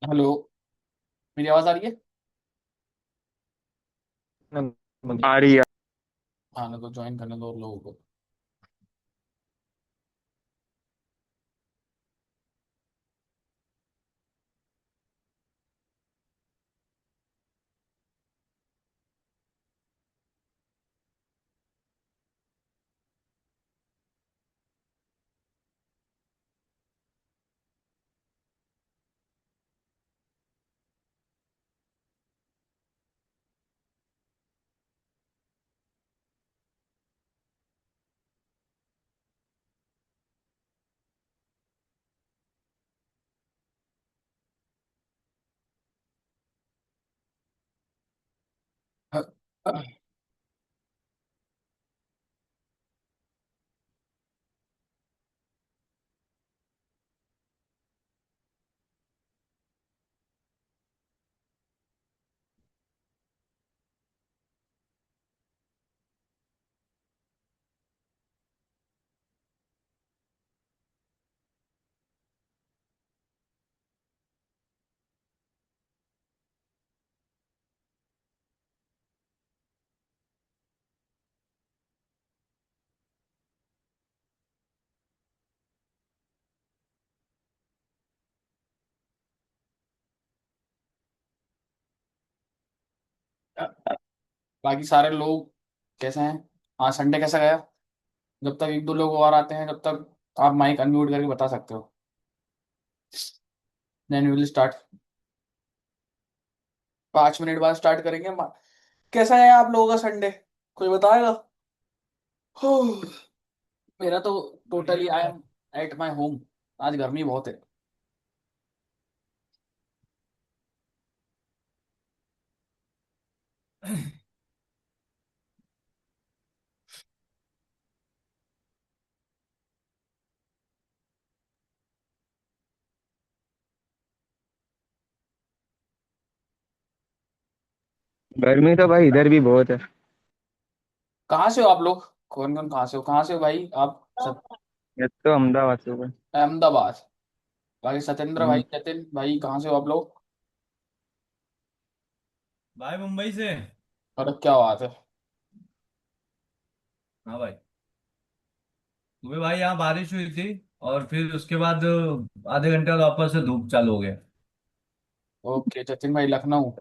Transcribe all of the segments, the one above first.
Hello. मेरी आवाज आ रही है? आ रही है। हाँ ना, तो ज्वाइन करने दो और लोगों को। बाकी सारे लोग कैसे हैं? हाँ, संडे कैसा गया? जब तक एक दो लोग और आते हैं, जब तक आप माइक अनम्यूट करके बता सकते हो। Then will start. 5 मिनट बाद स्टार्ट करेंगे। कैसा है आप लोगों का संडे? कोई बताएगा? मेरा तो totally I am at my home. आज गर्मी बहुत है। गर्मी तो भाई इधर भी बहुत है। कहाँ से हो आप लोग? कौन कौन कहाँ से हो? कहाँ से हो भाई आप सब? ये तो अहमदाबाद से हुआ। अहमदाबाद। बाकी सत्येंद्र भाई, हम्म। जतिन भाई, कहाँ से हो आप लोग? भाई मुंबई से। और क्या बात है। हाँ भाई। सुबह भाई यहाँ बारिश हुई थी। और फिर उसके बाद आधे घंटे बाद वापस से धूप चालू हो गया। ओके, जतिन भाई लखनऊ।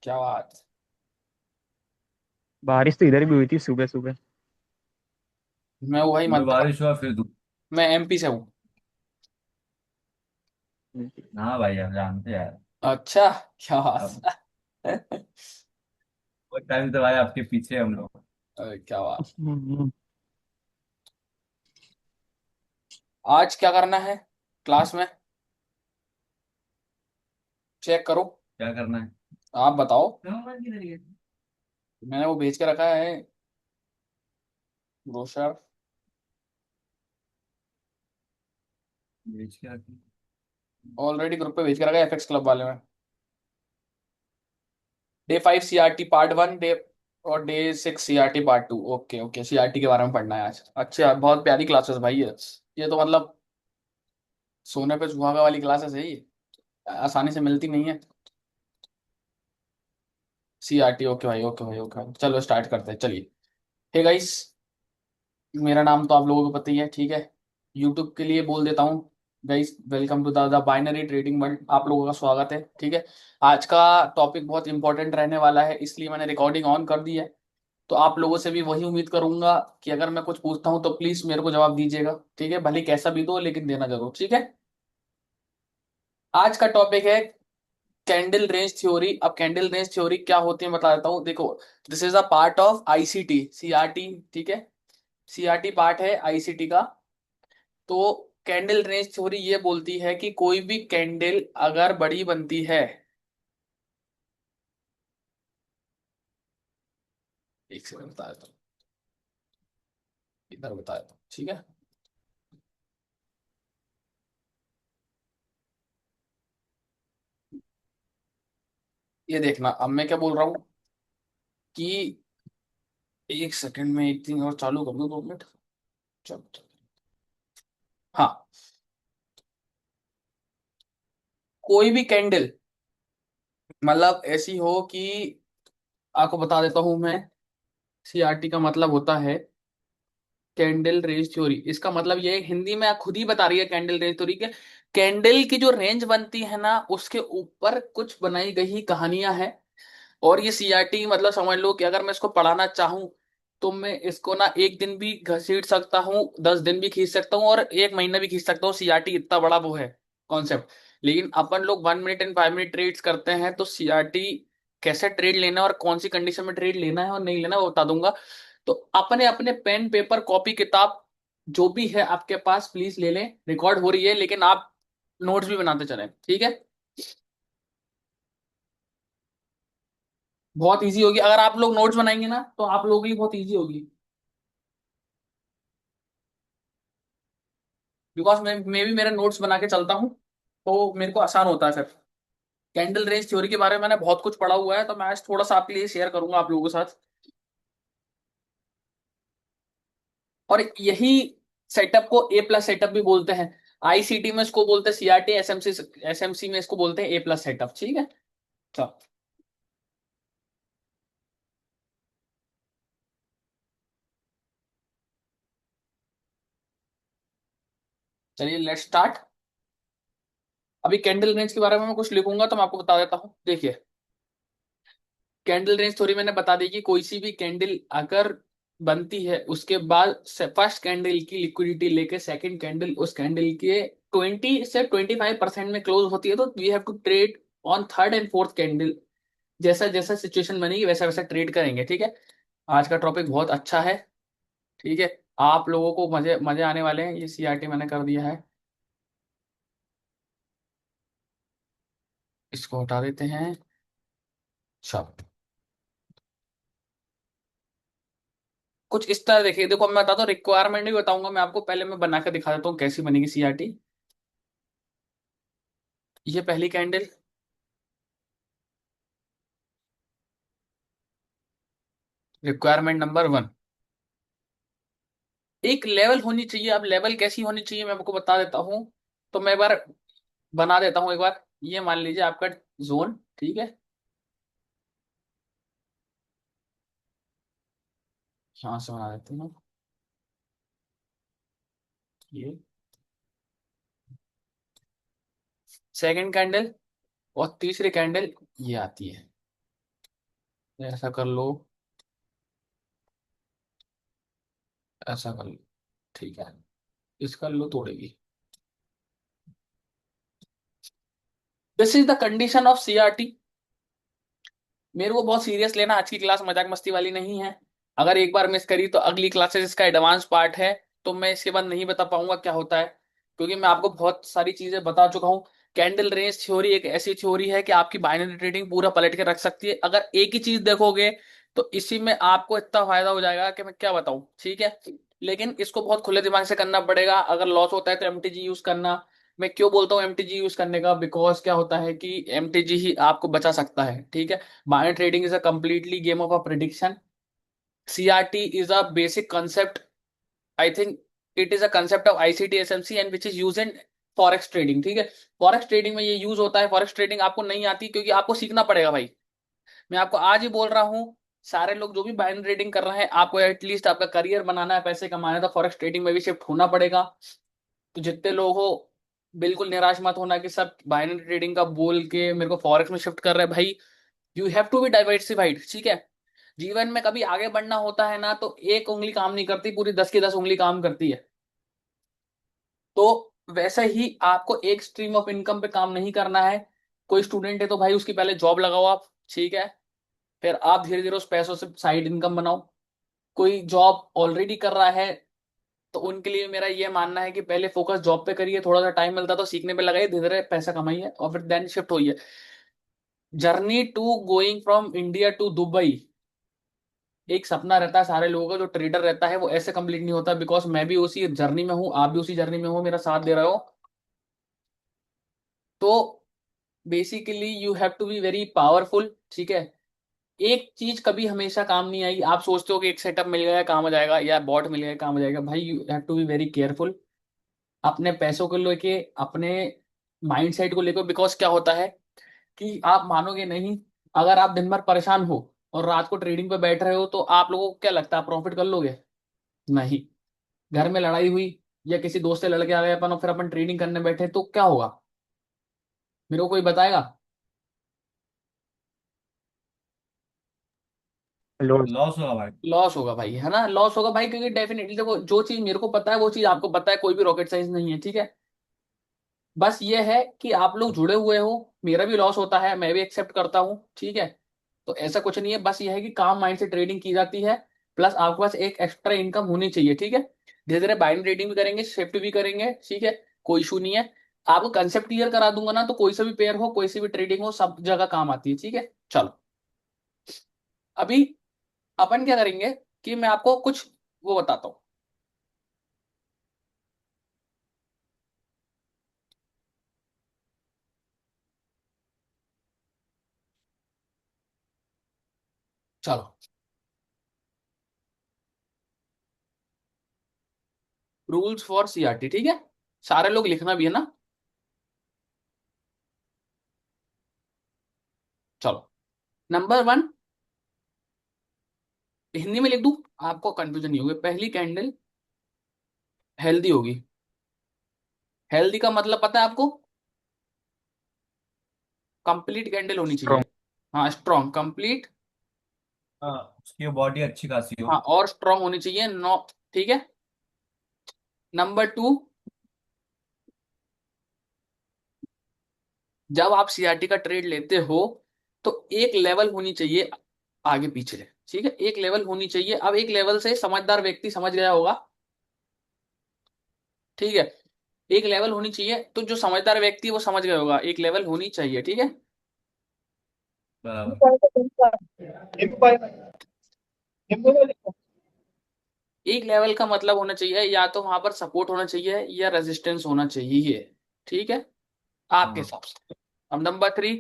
क्या बात। बारिश तो इधर भी हुई थी सुबह सुबह। मैं वो भाई सुबह मध्य बारिश हुआ फिर धूप। मैं एमपी से हूँ। हाँ भाई आप जानते हैं यार। अच्छा। क्या अब बात। वो टाइम तो भाई आपके पीछे हम लोग। अरे क्या बात। हम्म। आज क्या करना है क्लास में? चेक करो। क्या करना है? आप बताओ। नवंबर किधर गए? मैंने वो भेज के रखा है, ब्रोशर। बेच के रखी। ऑलरेडी ग्रुप पे भेज के रखा है, एफएक्स क्लब वाले में। डे 5 सीआरटी पार्ट 1, डे और day 6 CRT part 2। Okay okay, CRT के बारे में पढ़ना है आज। अच्छा, बहुत प्यारी क्लासेस भाई ये तो मतलब सोने पे सुहागा वाली क्लासेस है ये। आसानी से मिलती नहीं है। सीआरटी, ओके भाई, ओके भाई, ओके भाई। चलो स्टार्ट करते हैं, चलिए। हे गाइस, मेरा नाम तो आप लोगों को पता ही है, ठीक है। यूट्यूब के लिए बोल देता हूँ। Guys, welcome to the binary trading world. आप लोगों का स्वागत है, ठीक है। आज का टॉपिक बहुत इंपॉर्टेंट रहने वाला है, इसलिए मैंने रिकॉर्डिंग ऑन कर दी है। तो आप लोगों से भी वही उम्मीद करूंगा कि अगर मैं कुछ पूछता हूँ तो प्लीज मेरे को जवाब दीजिएगा, ठीक है। भले कैसा भी दो, लेकिन देना जरूर, ठीक है। आज का टॉपिक है कैंडल रेंज थ्योरी। अब कैंडल रेंज थ्योरी क्या होती है बता देता हूँ, देखो। This is a part of ICT CRT, ठीक है। सीआरटी पार्ट है आईसीटी का। तो कैंडल रेंज थ्योरी ये बोलती है कि कोई भी कैंडल अगर बड़ी बनती है, एक सेकंड बता देता हूँ, इधर बता देता हूँ, ठीक है। ये देखना, अब मैं क्या बोल रहा हूँ कि एक सेकंड में एक दिन और चालू कर दूँ, 2 मिनट। चल चल। हाँ, कोई भी कैंडल मतलब ऐसी हो कि आपको बता देता हूं मैं। सीआरटी का मतलब होता है कैंडल रेंज थ्योरी। इसका मतलब ये है, हिंदी में खुद ही बता रही है कैंडल रेंज थ्योरी के। कैंडल की जो रेंज बनती है ना, उसके ऊपर कुछ बनाई गई कहानियां हैं। और ये सीआरटी मतलब समझ लो कि अगर मैं इसको पढ़ाना चाहूं तो मैं इसको ना एक दिन भी घसीट सकता हूँ, 10 दिन भी खींच सकता हूँ, और एक महीना भी खींच सकता हूँ। सीआरटी इतना बड़ा वो है कॉन्सेप्ट। लेकिन अपन लोग 1 मिनट एंड 5 मिनट ट्रेड्स करते हैं, तो सीआरटी कैसे ट्रेड लेना है और कौन सी कंडीशन में ट्रेड लेना है और नहीं लेना है वो बता दूंगा। तो अपने अपने पेन पेपर कॉपी किताब जो भी है आपके पास प्लीज ले लें। रिकॉर्ड हो रही है लेकिन आप नोट्स भी बनाते चलें, ठीक है। बहुत इजी होगी अगर आप लोग नोट्स बनाएंगे ना, तो आप लोगों के लिए बहुत इजी होगी। बिकॉज मैं भी मेरे नोट्स बना के चलता हूँ, तो मेरे को आसान होता है फिर। कैंडल रेंज थ्योरी के बारे में मैंने बहुत कुछ पढ़ा हुआ है, तो मैं आज थोड़ा सा आपके लिए शेयर करूंगा आप लोगों के साथ। और यही सेटअप को ए प्लस सेटअप भी बोलते हैं। आईसीटी में इसको बोलते हैं सीआरटी, एसएमसी एसएमसी में इसको बोलते हैं ए प्लस सेटअप, ठीक है। चलो, चलिए लेट्स स्टार्ट। अभी कैंडल रेंज के बारे में मैं कुछ लिखूंगा तो मैं आपको बता देता हूँ, देखिए। कैंडल रेंज थ्योरी मैंने बता दी कि कोई सी भी कैंडल अगर बनती है, उसके बाद फर्स्ट कैंडल की लिक्विडिटी लेके सेकंड कैंडल उस कैंडल के 20 से 25% में क्लोज होती है, तो we have to trade on third and fourth candle. जैसा जैसा सिचुएशन बनेगी वैसा वैसा ट्रेड करेंगे, ठीक है। आज का टॉपिक बहुत अच्छा है, ठीक है। आप लोगों को मजे मजे आने वाले हैं। ये सीआरटी मैंने कर दिया है, इसको हटा देते हैं। सब कुछ इस तरह देखिए, देखो मैं बताता हूँ, रिक्वायरमेंट भी बताऊंगा मैं आपको। पहले मैं बना के दिखा देता हूँ कैसी बनेगी सीआरटी। ये पहली कैंडल, रिक्वायरमेंट नंबर 1। एक लेवल होनी चाहिए। अब लेवल कैसी होनी चाहिए मैं आपको बता देता हूँ। तो मैं एक बार बना देता हूँ एक बार। ये मान लीजिए आपका जोन, ठीक है। यहाँ से बना देते हैं ये सेकंड कैंडल। और तीसरी कैंडल ये आती है। ऐसा कर लो, ऐसा कर लो, ठीक है। इसका लो तोड़ेगी। This is the condition of CRT. मेरे को बहुत सीरियस लेना, आज की क्लास मजाक मस्ती वाली नहीं है। अगर एक बार मिस करी तो अगली क्लासेस इसका एडवांस पार्ट है, तो मैं इसके बाद नहीं बता पाऊंगा क्या होता है, क्योंकि मैं आपको बहुत सारी चीजें बता चुका हूँ। कैंडल रेंज थ्योरी एक ऐसी थ्योरी है कि आपकी बाइनरी ट्रेडिंग पूरा पलट के रख सकती है। अगर एक ही चीज देखोगे तो इसी में आपको इतना फायदा हो जाएगा कि मैं क्या बताऊं, ठीक है। लेकिन इसको बहुत खुले दिमाग से करना पड़ेगा। अगर लॉस होता है तो एमटीजी यूज करना। मैं क्यों बोलता हूँ एमटीजी यूज करने का, बिकॉज क्या होता है कि एमटीजी ही आपको बचा सकता है, ठीक है। Bio trading is a completely game of a prediction. CRT is a basic concept. I think it is a concept of ICT SMC and which is used in forex trading, ठीक है। Forex trading में ये use होता है। Forex trading आपको नहीं आती क्योंकि आपको सीखना पड़ेगा भाई। मैं आपको आज ही बोल रहा हूँ, सारे लोग जो भी बाइनरी ट्रेडिंग कर रहे हैं, आपको एटलीस्ट आपका करियर बनाना है, पैसे कमाना है, तो फॉरेक्स ट्रेडिंग में भी शिफ्ट होना पड़ेगा। तो जितने लोग हो, बिल्कुल निराश मत होना कि सब बाइनरी ट्रेडिंग का बोल के मेरे को फॉरेक्स में शिफ्ट कर रहे हैं भाई। You have to be diversified, ठीक है। जीवन में कभी आगे बढ़ना होता है ना, तो एक उंगली काम नहीं करती, पूरी 10 की 10 उंगली काम करती है। तो वैसे ही आपको एक स्ट्रीम ऑफ इनकम पे काम नहीं करना है। कोई स्टूडेंट है तो भाई उसकी पहले जॉब लगाओ आप, ठीक है। फिर आप धीरे धीरे उस पैसों से साइड इनकम बनाओ। कोई जॉब ऑलरेडी कर रहा है, तो उनके लिए मेरा ये मानना है कि पहले फोकस जॉब पे करिए, थोड़ा सा टाइम मिलता तो सीखने पे लगाइए, धीरे धीरे पैसा कमाइए और फिर देन शिफ्ट होइए। Journey to going from India to Dubai एक सपना रहता है सारे लोगों का। जो ट्रेडर रहता है वो ऐसे कंप्लीट नहीं होता। बिकॉज मैं भी उसी जर्नी में हूँ, आप भी उसी जर्नी में हो, मेरा साथ दे रहे हो। तो basically you have to be very powerful, ठीक है। एक चीज कभी हमेशा काम नहीं आएगी। आप सोचते हो कि एक सेटअप मिल गया काम हो जाएगा, या बॉट मिल गया काम हो जाएगा, भाई you have to be very careful अपने पैसों को लेके, अपने माइंड सेट को लेकर। बिकॉज क्या होता है कि आप मानोगे नहीं, अगर आप दिन भर परेशान हो और रात को ट्रेडिंग पे बैठ रहे हो तो आप लोगों को क्या लगता है प्रॉफिट कर लोगे? नहीं। घर में लड़ाई हुई या किसी दोस्त से लड़के आ गए अपन और फिर अपन ट्रेडिंग करने बैठे तो क्या होगा? मेरे को कोई बताएगा? लॉस। लॉस हुआ भाई। लॉस होगा भाई, है ना, लॉस होगा भाई, क्योंकि डेफिनेटली देखो जो चीज मेरे को पता है वो चीज आपको पता है, कोई भी रॉकेट साइंस नहीं है, ठीक है। बस ये है कि आप लोग जुड़े हुए हो, मेरा भी लॉस होता है, मैं भी एक्सेप्ट करता हूँ, ठीक है। तो ऐसा कुछ नहीं है, बस ये है कि काम माइंड से ट्रेडिंग की जाती है, प्लस आपके पास एक एक्स्ट्रा इनकम होनी चाहिए, ठीक है। धीरे धीरे बाइंग ट्रेडिंग भी करेंगे, शिफ्ट भी करेंगे, ठीक है। कोई इशू नहीं है। आपको कंसेप्ट क्लियर करा दूंगा ना, तो कोई सा भी पेयर हो, कोई सी भी ट्रेडिंग हो, सब जगह काम आती है, ठीक है। चलो, अभी अपन क्या करेंगे कि मैं आपको कुछ वो बताता हूँ। चलो, रूल्स फॉर सीआरटी, ठीक है। सारे लोग लिखना भी है ना। चलो, नंबर वन, हिंदी में लिख दूं, आपको कंफ्यूजन नहीं होगी। पहली कैंडल हेल्दी होगी। हेल्दी का मतलब पता है आपको? कंप्लीट कैंडल होनी चाहिए। स्ट्रॉन्ग। हाँ, स्ट्रॉन्ग, कंप्लीट। हाँ, उसकी बॉडी अच्छी खासी हो। हाँ, और स्ट्रॉन्ग होनी चाहिए, नो, ठीक है। नंबर टू, जब आप सीआरटी का ट्रेड लेते हो तो एक लेवल होनी चाहिए आगे पीछे, ठीक है, एक लेवल होनी चाहिए। अब एक लेवल से समझदार व्यक्ति समझ गया होगा, ठीक है। एक लेवल होनी चाहिए, तो जो समझदार व्यक्ति है वो समझ गया होगा, एक लेवल होनी चाहिए, ठीक है। बराबर। एक लेवल का मतलब होना चाहिए या तो वहां पर सपोर्ट होना चाहिए या रेजिस्टेंस होना चाहिए, ठीक है, आपके हाँ। हिसाब से। अब number three,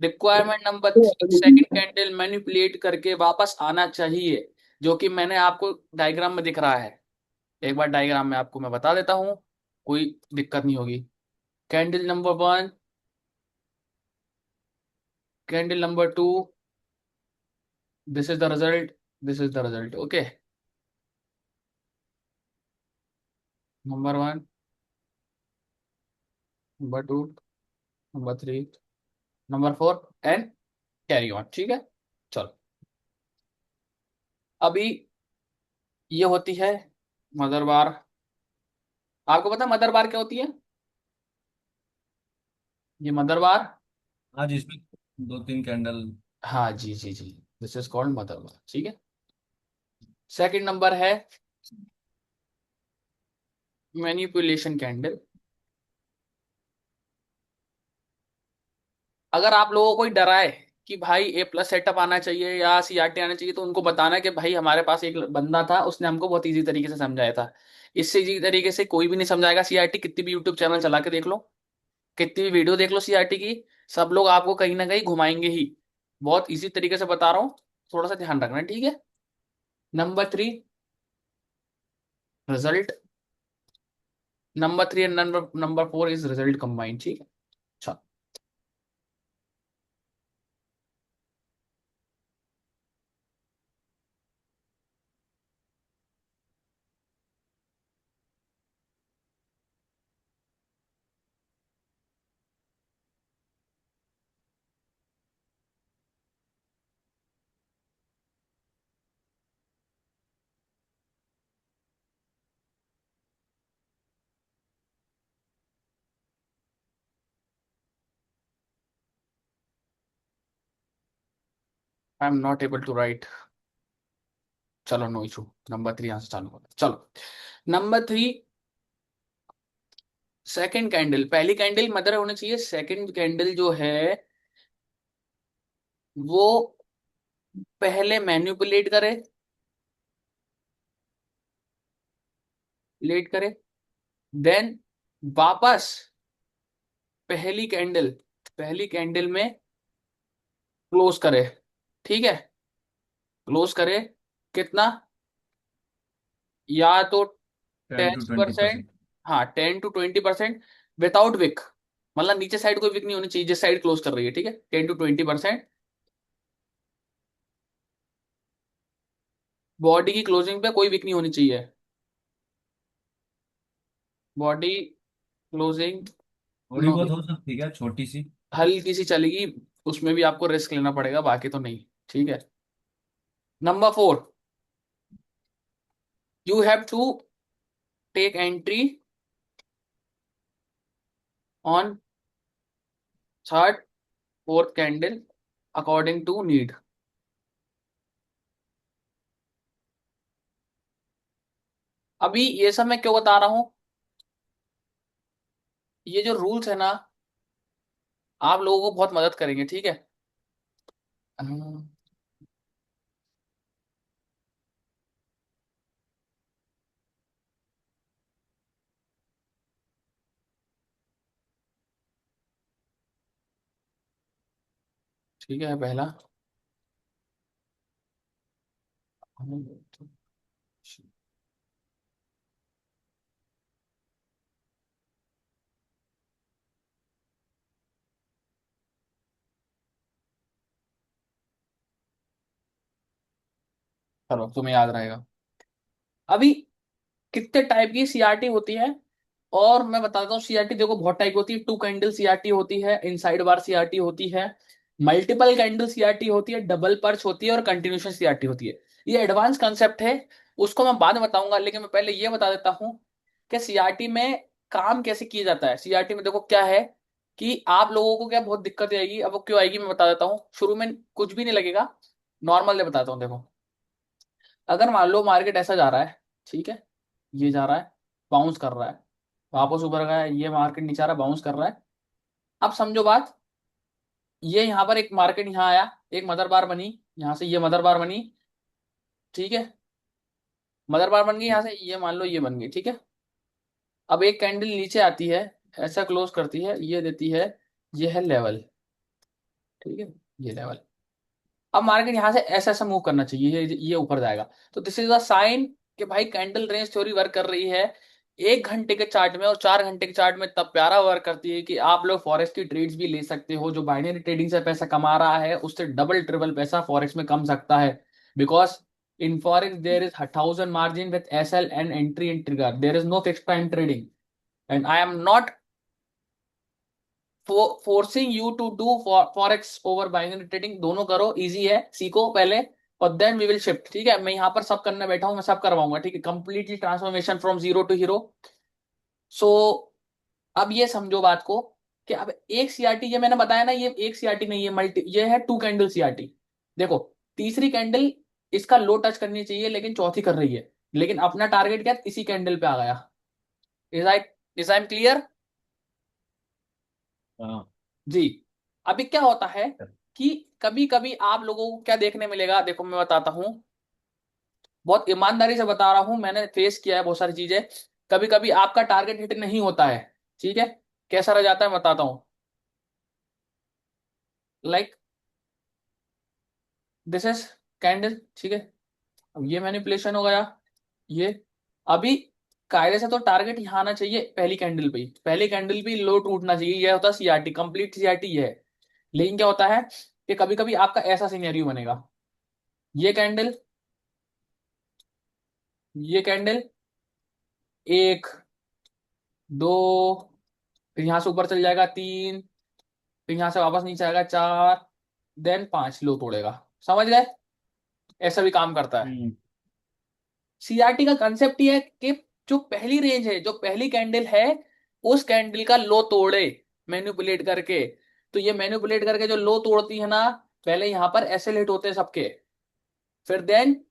requirement number three, second candle manipulate करके वापस आना चाहिए, जो कि मैंने आपको डायग्राम में दिख रहा है। एक बार डायग्राम में आपको मैं बता देता हूं, कोई दिक्कत नहीं होगी। Candle number one, candle number two, this is the result, this is the result, okay. Number one, number two, number three, number four, and carry on, ठीक है। चलो, अभी ये होती है मदर बार। आपको पता है मदर बार क्या होती है? ये मदर बार, हाँ, जिसमें दो तीन कैंडल। हाँ जी जी जी, दिस इज कॉल्ड मदर बार, ठीक है। सेकंड नंबर है मैनिपुलेशन कैंडल। अगर आप लोगों को कोई डराए कि भाई ए प्लस सेटअप आना चाहिए या सीआरटी आना चाहिए, तो उनको बताना कि भाई हमारे पास एक बंदा था, उसने हमको बहुत इजी तरीके से समझाया था। इससे इजी तरीके से कोई भी नहीं समझाएगा सीआरटी, कितनी भी यूट्यूब चैनल चला के देख लो, कितनी भी वीडियो देख लो सीआरटी की, सब लोग आपको कहीं ना कहीं घुमाएंगे ही। बहुत इजी तरीके से बता रहा हूँ, थोड़ा सा ध्यान रखना, ठीक है। Number three, result. Number three and number number four is result combined, ठीक है। अच्छा, I am not able to write. चलो, नो इशू। नंबर थ्री यहाँ से चालू होता है, चलो। नंबर थ्री, सेकंड कैंडल, पहली कैंडल मदर होनी चाहिए, सेकंड कैंडल जो है वो पहले मैनिपुलेट करे, लेट करे, देन वापस पहली कैंडल, पहली कैंडल में क्लोज करे, ठीक है। क्लोज करे कितना, या तो ten ten to twenty percent percent हाँ 10 to 20% विदाउट विक, मतलब नीचे साइड कोई वीक नहीं होनी चाहिए, जिस साइड क्लोज कर रही है, ठीक है, 10 to 20%। बॉडी की क्लोजिंग पे कोई वीक नहीं होनी चाहिए। बॉडी क्लोजिंग थोड़ी नो, बहुत हो सकती है क्या, छोटी सी? हल्की सी चलेगी, उसमें भी आपको रिस्क लेना पड़ेगा, बाकी तो नहीं। ठीक है। Number 4, you have to take entry on third fourth candle according to need. अभी ये सब मैं क्यों बता रहा हूं, ये जो रूल्स है ना, आप लोगों को बहुत मदद करेंगे, ठीक है। हम्म, ठीक है पहला। चलो तुम्हें याद रहेगा। अभी कितने टाइप की सीआरटी होती है, और मैं बताता हूँ। सीआरटी देखो बहुत टाइप होती है। 2 कैंडल सीआरटी होती है, इनसाइड बार सीआरटी होती है, मल्टीपल कैंडल सीआरटी होती है, डबल पर्च होती है, और कंटिन्यूशन सीआरटी होती है। ये एडवांस कंसेप्ट है, उसको मैं बाद में बताऊंगा, लेकिन मैं पहले ये बता देता हूँ कि सीआरटी में काम कैसे किया जाता है। सीआरटी में देखो क्या है कि आप लोगों को क्या बहुत दिक्कत आएगी, अब वो क्यों आएगी मैं बता देता हूँ। शुरू में कुछ भी नहीं लगेगा, नॉर्मल बताता हूँ। देखो, अगर मान लो मार्केट ऐसा जा रहा है, ठीक है, ये जा रहा है, बाउंस कर रहा है, वापस ऊपर गया है, ये मार्केट नीचे आ रहा है, बाउंस कर रहा है। अब समझो बात, ये यहाँ पर एक मार्केट यहाँ आया, एक मदर बार बनी, यहाँ से ये मदर बार बनी, ठीक है, मदर बार बन गई, यहाँ से ये मान लो ये बन गई, ठीक है। अब एक कैंडल नीचे आती है, ऐसा क्लोज करती है, ये देती है, ये है लेवल, ठीक है, ये लेवल। अब मार्केट यहां से ऐसा ऐसा मूव करना चाहिए, ये ऊपर जाएगा। तो दिस इज द साइन कि भाई कैंडल रेंज थ्योरी वर्क कर रही है। 1 घंटे के चार्ट में और 4 घंटे के चार्ट में तब प्यारा वर्क करती है कि आप लोग फॉरेक्स की ट्रेड्स भी ले सकते हो। जो बाइनरी ट्रेडिंग से पैसा कमा रहा है, उससे डबल ट्रिपल पैसा फॉरेक्स में कम सकता है। Because in forex there is 1000 margin with SL and entry in trigger, there is no fix time trading, and I am not forcing you to do forex over binary trading. दोनों करो, easy है, सीखो पहले, और then we will shift. ठीक है, मैं यहाँ पर सब करने बैठा हूँ, मैं सब करवाऊंगा, ठीक है, completely transformation from zero to hero. So अब ये समझो बात को कि अब एक सीआरटी, ये मैंने बताया ना, ये एक सीआरटी नहीं, ये मल्टी, ये है 2 कैंडल सीआरटी। देखो, तीसरी कैंडल इसका लो टच करनी चाहिए, लेकिन चौथी कर रही है, लेकिन अपना टारगेट क्या है, इसी कैंडल पे आ गया। Is I is I am clear? हाँ। जी। अभी क्या होता है कि कभी कभी आप लोगों को क्या देखने मिलेगा, देखो मैं बताता हूँ, बहुत ईमानदारी से बता रहा हूँ, मैंने फेस किया है बहुत सारी चीजें। कभी कभी आपका टारगेट हिट नहीं होता है, ठीक है, कैसा रह जाता है बताता हूँ। लाइक दिस इज कैंडल, ठीक है, अब ये मैनिपुलेशन हो गया, ये अभी कायदे से तो टारगेट यहाँ आना चाहिए, पहली कैंडल पे ही, पहली कैंडल पे लो टूटना चाहिए, ये होता है सीआरटी, कंप्लीट सीआरटी ये है। लेकिन क्या होता है कि कभी कभी आपका ऐसा सिनेरियो बनेगा, ये कैंडल, ये कैंडल, एक, दो, फिर यहां से ऊपर चल जाएगा, तीन, फिर यहां से वापस नीचे आएगा, चार, देन पांच, लो तोड़ेगा। समझ गए? ऐसा भी काम करता है। हम्म। सीआरटी का कंसेप्ट ये है कि जो पहली रेंज है, जो पहली कैंडल है, उस कैंडल का लो तोड़े मैनिपुलेट करके। तो ये मैनिपुलेट करके जो लो तोड़ती है ना, पहले यहां पर ऐसे लेट होते हैं सबके, फिर देन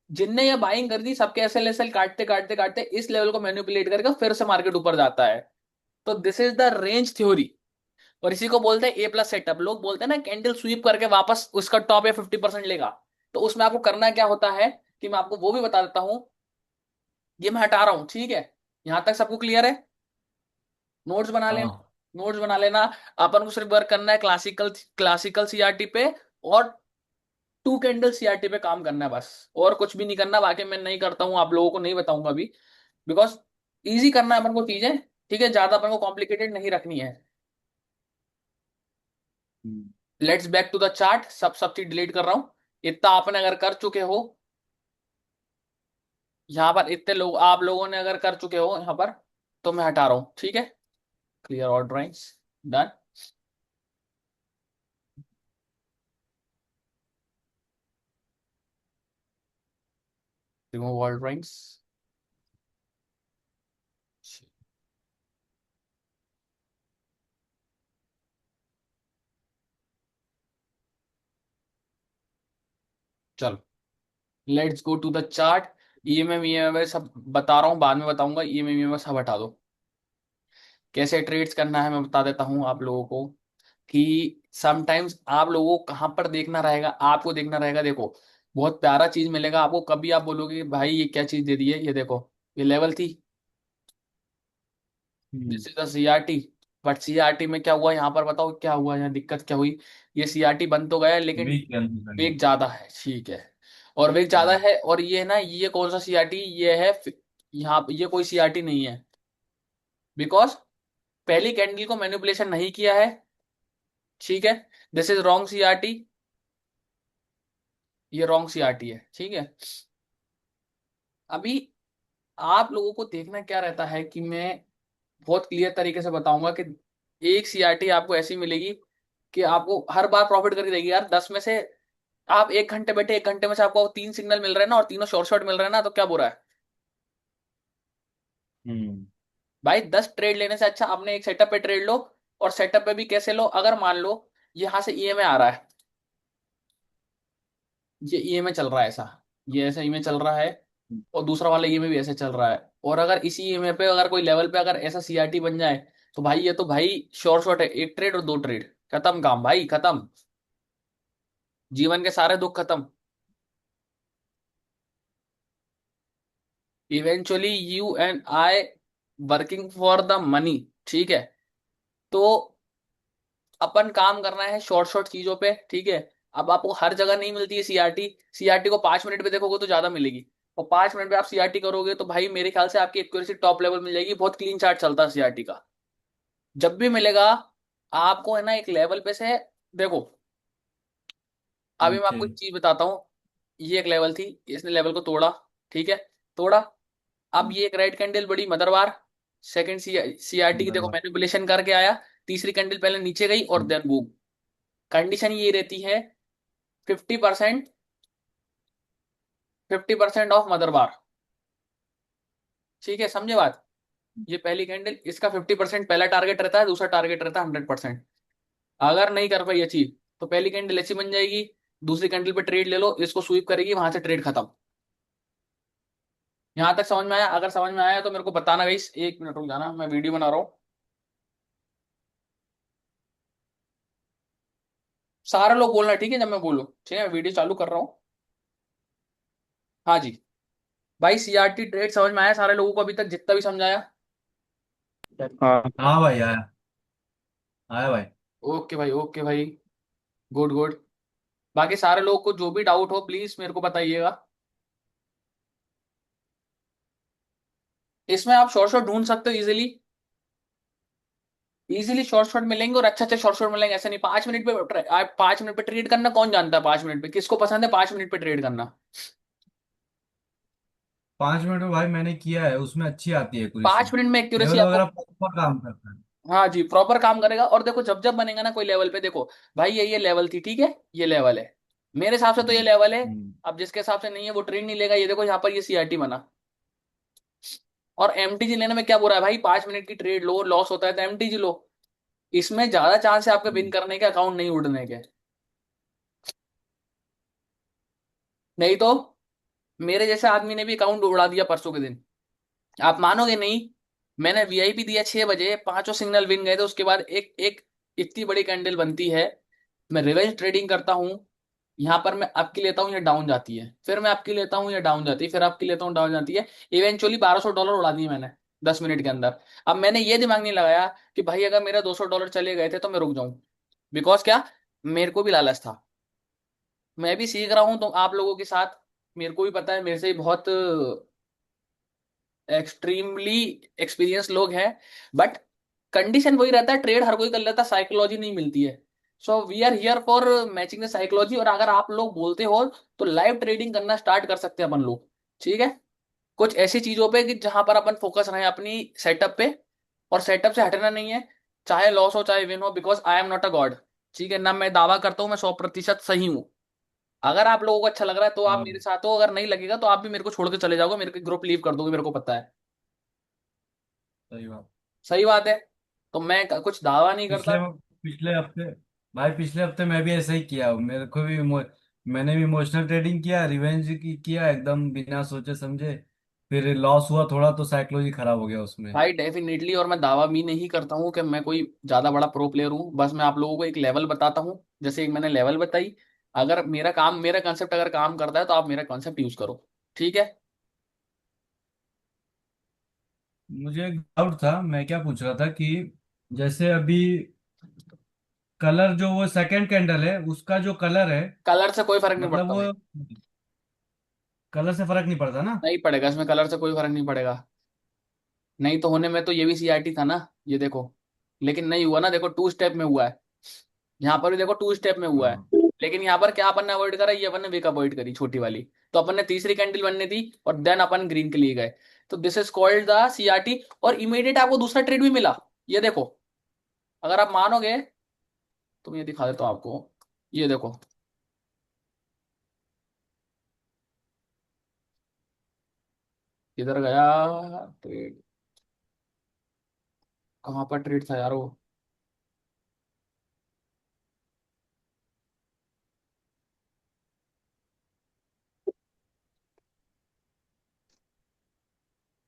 जिनने ये बाइंग कर दी, सबके एस एल काटते काटते काटते इस लेवल को मैनिपुलेट करके फिर से मार्केट ऊपर जाता है। तो this is the range theory, और इसी को बोलते हैं A+ सेटअप। लोग बोलते हैं ना कैंडल स्वीप करके वापस उसका टॉप या 50% लेगा। तो उसमें आपको करना क्या होता है कि मैं आपको वो भी बता देता हूं। ये मैं हटा रहा हूं, ठीक है, यहां तक सबको क्लियर है? नोट्स बना लेना, हाँ। नोट्स बना लेना। अपन को सिर्फ वर्क करना है क्लासिकल क्लासिकल सीआरटी पे, और 2 कैंडल सीआरटी पे काम करना है बस, और कुछ भी नहीं करना। बाकी मैं नहीं करता हूँ, आप लोगों को नहीं बताऊंगा अभी, बिकॉज इजी करना है अपन को चीजें, ठीक है, ज्यादा अपन को कॉम्प्लिकेटेड नहीं रखनी है। Hmm. Let's back to the chart. सब चीज डिलीट कर रहा हूं। इतना आपने अगर कर चुके हो, यहां पर इतने लोग आप लोगों ने अगर कर चुके हो यहां पर, तो मैं हटा रहा हूं, ठीक है। Clear all drawings, done. Remove all drawings. चलो, let's go to the chart. ईएमएम ईएमएम सब बता रहा हूँ, बाद में बताऊंगा। ईएमएम ईएमएम सब हटा दो। कैसे ट्रेड्स करना है मैं बता देता हूँ आप लोगों को, कि समटाइम्स आप लोगों को कहाँ पर देखना रहेगा, आपको देखना रहेगा। देखो, बहुत प्यारा चीज मिलेगा आपको। कभी आप बोलोगे कि भाई ये क्या चीज दे दी है, ये देखो, ये लेवल थी। Hmm. This is the CRT. But CRT में क्या हुआ यहाँ पर, बताओ क्या हुआ, यहाँ दिक्कत क्या हुई। ये सीआरटी बन तो गया लेकिन वीक कैंसिल कर वेग ज्यादा है, ठीक है। और वेग ज्यादा दिया। है, और ये ना, ये कौन सा सीआरटी ये है, यहाँ ये कोई सीआरटी नहीं है। बिकॉज पहली कैंडल को मैनिपुलेशन नहीं किया है, ठीक है। दिस इज रॉन्ग सीआरटी, ये रॉन्ग सीआरटी है, ठीक है। अभी आप लोगों को देखना क्या रहता है कि मैं बहुत क्लियर तरीके से बताऊंगा कि एक सीआरटी आपको ऐसी मिलेगी कि आपको हर बार प्रॉफिट करके देगी यार। 10 में से आप 1 घंटे बैठे, 1 घंटे में से आपको 3 सिग्नल मिल रहे हैं ना, और तीनों शॉर्ट शॉर्ट मिल रहे हैं ना, तो क्या बुरा है हम्म। भाई। 10 ट्रेड लेने से अच्छा आपने एक सेटअप पे ट्रेड लो। और सेटअप पे भी कैसे लो, अगर मान लो यहां से ईएमए आ रहा है, ये ईएमए चल रहा है ऐसा, ये ऐसा ईएमए चल रहा है, और दूसरा वाला ईएमए भी ऐसे चल रहा है। और अगर इसी ईएमए पे अगर कोई लेवल पे अगर ऐसा सीआरटी बन जाए, तो भाई ये तो भाई शॉर्ट शॉर्ट है। 1 ट्रेड और 2 ट्रेड, खत्म काम भाई, खत्म। जीवन के सारे दुख खत्म। Eventually you and I working for the money, ठीक है। तो अपन काम करना है शॉर्ट शॉर्ट चीजों पे, ठीक है। अब आपको हर जगह नहीं मिलती है सीआरटी। सीआरटी को 5 मिनट पे देखोगे तो ज्यादा मिलेगी, और 5 मिनट पे आप सीआरटी करोगे तो भाई मेरे ख्याल से आपकी एक्यूरेसी टॉप लेवल मिल जाएगी। बहुत क्लीन चार्ट चलता है सीआरटी का। जब भी मिलेगा आपको, है ना, एक लेवल पे से देखो। अभी मैं अच्छा। आपको एक चीज बताता हूँ। ये एक लेवल थी, इसने लेवल को तोड़ा, ठीक है, तोड़ा। अब ये एक रेड कैंडल बड़ी मदरवार, सेकंड सीआरटी की देखो धन्यवाद। मैनिपुलेशन करके आया। तीसरी कैंडल पहले नीचे गई और देन बूम। कंडीशन ये रहती है, 50%, 50% ऑफ मदरबार, ठीक है, समझे बात। ये पहली कैंडल, इसका 50% पहला टारगेट रहता है, दूसरा टारगेट रहता है 100%। अगर नहीं कर पाई अचीव, तो पहली कैंडल ऐसी बन जाएगी, दूसरी कैंडल पे ट्रेड ले लो, इसको स्वीप करेगी, वहां से ट्रेड खत्म। यहां तक समझ में आया? अगर समझ में आया तो मेरे को बताना गाइस। 1 मिनट रुक जाना, मैं वीडियो बना रहा हूँ। सारे लोग बोलना, ठीक है, जब मैं बोलूँ, ठीक है, मैं वीडियो चालू कर रहा हूँ। हाँ जी। भाई सीआरटी ट्रेड समझ में आया सारे लोगों को, अभी तक जितना भी समझाया? हाँ। हाँ भाई, आया। आया भाई। ओके भाई, ओके भाई, गुड गुड। बाकी सारे लोगों को जो भी डाउट हो प्लीज मेरे को बताइएगा। इसमें आप शॉर्ट शॉर्ट ढूंढ सकते हो इजीली। इजीली शॉर्ट शॉर्ट मिलेंगे, और अच्छे अच्छे शॉर्ट शॉर्ट मिलेंगे। ऐसा नहीं 5 मिनट पे आप 5 मिनट पे ट्रेड करना, कौन जानता है 5 मिनट पे, किसको पसंद है 5 मिनट पे ट्रेड करना। 5 मिनट में भाई मैंने किया है, उसमें अच्छी आती है एक्यूरेसी। 5 मिनट में एक्यूरेसी लेवल आपको, वगैरह प्रॉपर काम करता है। हाँ जी, प्रॉपर काम करेगा। और देखो, जब जब बनेगा ना कोई लेवल पे, देखो भाई ये लेवल थी, ठीक है, ये लेवल है, मेरे हिसाब से तो ये लेवल है। हम्म। अब जिसके हिसाब से नहीं है वो ट्रेड नहीं लेगा। ये देखो यहाँ पर ये सीआरटी बना। और एमटीजी लेने में क्या बुरा है भाई, 5 मिनट की ट्रेड लो, लॉस होता है तो एमटीजी लो। इसमें ज्यादा चांस है आपके विन हम्म। करने के, अकाउंट नहीं उड़ने के। नहीं तो मेरे जैसे आदमी ने भी अकाउंट उड़ा दिया परसों के दिन। आप मानोगे नहीं, मैंने वीआईपी दिया 6 बजे, पांचों सिग्नल विन गए थे। उसके बाद एक एक इतनी बड़ी कैंडल बनती है। मैं रिवेंज ट्रेडिंग करता हूँ। यहाँ पर मैं आपकी लेता हूँ, ये डाउन जाती है, फिर मैं आपकी लेता हूँ, ये डाउन जाती है, फिर आपकी लेता हूँ, डाउन जाती है। इवेंचुअली $1200 उड़ा दिए मैंने 10 मिनट के अंदर। अब मैंने ये दिमाग नहीं लगाया कि भाई अगर मेरा $200 चले गए थे तो मैं रुक जाऊं। बिकॉज क्या, मेरे को भी लालच था। मैं भी सीख रहा हूं तो आप लोगों के साथ। मेरे को भी पता है, मेरे से बहुत एक्सट्रीमली एक्सपीरियंस लोग हैं। बट कंडीशन वही रहता है, ट्रेड हर कोई कर लेता है, साइकोलॉजी नहीं मिलती है। So we are here for matching the psychology. और अगर आप लोग बोलते हो तो लाइव ट्रेडिंग करना स्टार्ट कर सकते हैं अपन लोग, ठीक है। कुछ ऐसी चीजों पे कि जहां पर अपन फोकस रहे अपनी सेटअप पे, और सेटअप से हटना नहीं है, चाहे लॉस हो चाहे विन हो, because I am not a God, ठीक है ना। मैं दावा करता हूँ मैं 100% सही हूँ। अगर आप लोगों को अच्छा लग रहा है तो आप मेरे हाँ, साथ हो, अगर नहीं लगेगा तो आप भी मेरे को छोड़ के चले जाओगे, मेरे को ग्रुप लीव कर दोगे, मेरे को पता है। सही बात। सही बात है। तो मैं कुछ दावा नहीं करता। पिछले पिछले हफ्ते भाई, पिछले हफ्ते मैं भी ऐसा ही किया। मेरे को भी मैंने भी इमोशनल ट्रेडिंग किया, रिवेंज किया एकदम बिना सोचे समझे। फिर लॉस हुआ थोड़ा तो साइकोलॉजी खराब हो गया उसमें। भाई डेफिनेटली, और मैं दावा भी नहीं करता हूँ कि मैं कोई ज्यादा बड़ा प्रो प्लेयर हूँ, बस मैं आप लोगों को एक लेवल बताता हूँ, जैसे एक मैंने लेवल बताई। अगर मेरा कंसेप्ट अगर काम करता है तो आप मेरा कंसेप्ट यूज करो, ठीक है। मुझे एक डाउट था, मैं क्या पूछ रहा था कि जैसे अभी कलर जो वो सेकंड कैंडल है उसका जो कलर है, कलर से कोई फर्क नहीं मतलब पड़ता भाई। वो कलर से फर्क नहीं पड़ता ना? नहीं पड़ेगा, इसमें कलर से कोई फर्क नहीं पड़ेगा। नहीं तो होने में तो ये भी सीआरटी था ना, ये देखो। लेकिन नहीं हुआ ना, देखो 2 स्टेप में हुआ है। यहाँ पर भी देखो 2 स्टेप में हुआ है। हाँ। लेकिन यहाँ पर क्या अपन ने अवॉइड करा, ये अपन ने विक अवॉइड करी छोटी वाली। तो अपन ने तीसरी कैंडल बनने दी और देन अपन ग्रीन के लिए गए। तो this is called the CRT. और इमीडिएट आपको दूसरा ट्रेड भी मिला, ये देखो। अगर आप मानोगे तो मैं ये दिखा देता हूँ आपको, ये देखो। किधर गया ट्रेड, कहाँ पर ट्रेड था यार वो।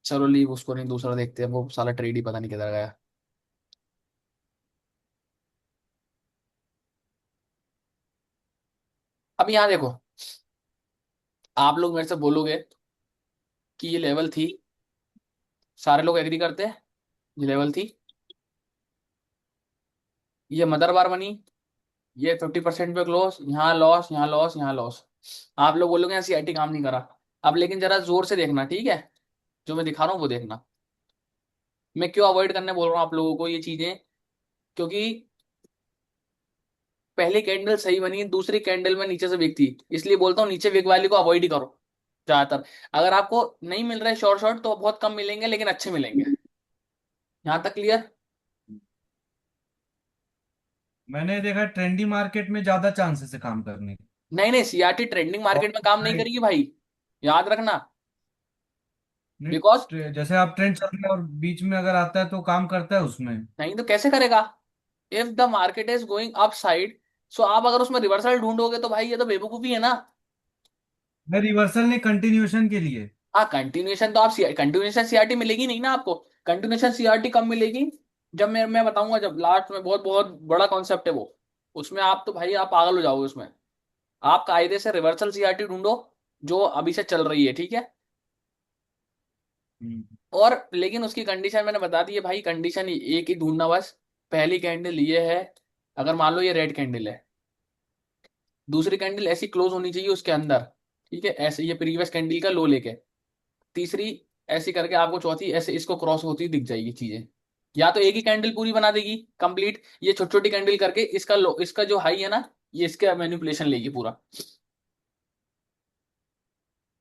चलो लीव उसको, नहीं दूसरा देखते हैं, वो साला ट्रेड ही पता नहीं किधर गया। अब यहाँ देखो, आप लोग मेरे से बोलोगे कि ये लेवल थी, सारे लोग एग्री करते हैं ये लेवल थी, ये मदर बार बनी, ये 50% पे क्लोज, यहाँ लॉस, यहाँ लॉस, यहाँ लॉस। आप लोग बोलोगे यहाँ सीआईटी काम नहीं करा। अब लेकिन जरा जोर से देखना, ठीक है, जो मैं दिखा रहा हूँ वो देखना। मैं क्यों अवॉइड करने बोल रहा हूँ आप लोगों को ये चीजें, क्योंकि पहली कैंडल सही बनी, दूसरी कैंडल में नीचे से विक थी, इसलिए बोलता हूँ नीचे विक वाली को अवॉइड ही करो ज्यादातर। अगर आपको नहीं मिल रहे शॉर्ट शॉर्ट तो बहुत कम मिलेंगे, लेकिन अच्छे मिलेंगे। यहाँ तक क्लियर। मैंने देखा ट्रेंडी मार्केट में ज्यादा चांसेस है काम करने के। नहीं नहीं, सीआरटी ट्रेंडिंग और मार्केट में काम नहीं करेगी भाई, याद रखना। नहीं, बिकॉज जैसे आप ट्रेंड चल रहे हैं और बीच में अगर आता है तो काम करता है उसमें। नहीं तो कैसे करेगा। If the market is going upside, so आप अगर उसमें रिवर्सल ढूंढोगे तो भाई ये तो बेवकूफी है ना। मैं रिवर्सल नहीं, कंटिन्यूएशन के लिए। हाँ कंटिन्यूएशन तो आप कंटिन्यूएशन सीआरटी मिलेगी नहीं ना आपको। कंटिन्यूएशन सीआरटी कब मिलेगी, जब मैं बताऊंगा, जब लास्ट में बहुत बहुत बड़ा कॉन्सेप्ट है वो। उसमें आप तो भाई आप पागल हो जाओगे उसमें। आप कायदे से रिवर्सल सीआरटी ढूंढो जो अभी से चल रही है, ठीक है। हम्म। और लेकिन उसकी कंडीशन मैंने बता दी है भाई, कंडीशन एक ही ढूंढना बस। पहली कैंडल ये है, अगर मान लो ये रेड कैंडल है, दूसरी कैंडल ऐसी क्लोज होनी चाहिए उसके अंदर, ठीक है, ऐसे ये प्रीवियस कैंडल का लो लेके। तीसरी ऐसी करके आपको चौथी ऐसे इसको क्रॉस होती दिख जाएगी चीजें। या तो एक ही कैंडल पूरी बना देगी कंप्लीट, ये छोटी छोटी कैंडल करके इसका लो, इसका जो हाई है ना, ये इसका मैनिपुलेशन लेगी पूरा।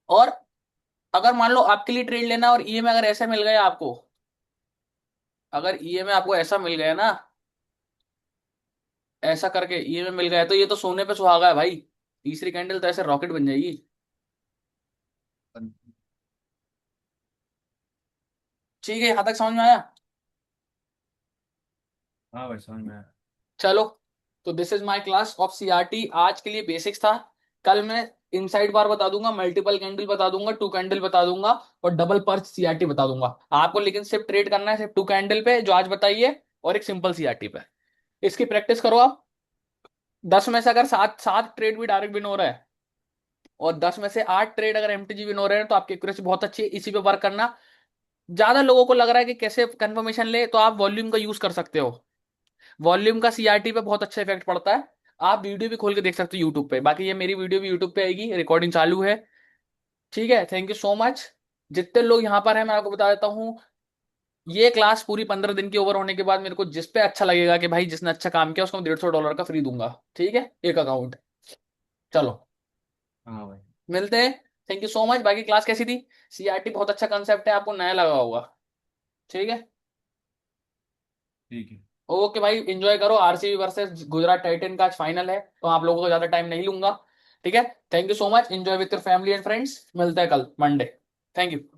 और अगर मान लो आपके लिए ट्रेड लेना और ईएमए अगर ऐसा मिल गया आपको, अगर ईएमए आपको ऐसा मिल गया ना, ऐसा करके ईएमए मिल गया, तो ये तो सोने पे सुहागा है भाई। तीसरी कैंडल तो ऐसे रॉकेट बन जाएगी। ठीक है, यहां तक समझ में आया। हाँ भाई, समझ में आया। चलो, तो this is my class of CRT. आज के लिए बेसिक्स था। कल मैं इनसाइड बार बता दूंगा, मल्टीपल कैंडल बता दूंगा, 2 कैंडल बता दूंगा, और डबल पर्च सीआरटी बता दूंगा आपको। लेकिन सिर्फ ट्रेड करना है सिर्फ 2 कैंडल पे जो आज बताइए, और एक सिंपल सीआरटी पे। इसकी प्रैक्टिस करो आप। 10 में से अगर सात सात ट्रेड भी डायरेक्ट विन हो रहा है, और 10 में से 8 ट्रेड अगर एमटीजी विन हो रहे हैं, तो आपकी एक्यूरेसी बहुत अच्छी है, इसी पे वर्क करना। ज्यादा लोगों को लग रहा है कि कैसे कंफर्मेशन ले, तो आप वॉल्यूम का यूज कर सकते हो। वॉल्यूम का सीआरटी पे बहुत अच्छा इफेक्ट पड़ता है। आप वीडियो भी खोल के देख सकते हो यूट्यूब पे, बाकी ये मेरी वीडियो भी यूट्यूब पे आएगी, रिकॉर्डिंग चालू है। ठीक है, थैंक यू सो मच। जितने लोग यहाँ पर हैं मैं आपको बता देता हूँ, ये क्लास पूरी 15 दिन की ओवर होने के बाद मेरे को जिस पे अच्छा लगेगा कि भाई जिसने अच्छा काम किया उसको मैं $150 का फ्री दूंगा, ठीक है, एक अकाउंट। चलो हाँ भाई। मिलते हैं। Thank you so much. बाकी क्लास कैसी थी? सीआरटी बहुत अच्छा कंसेप्ट है, आपको नया लगा होगा, ठीक है। ठीक है। ओके भाई, एंजॉय करो। आरसीबी वर्सेस गुजरात टाइटन का आज फाइनल है, तो आप लोगों को ज्यादा टाइम नहीं लूंगा, ठीक है। Thank you so much, enjoy with your family and friends. मिलते हैं कल मंडे। Thank you.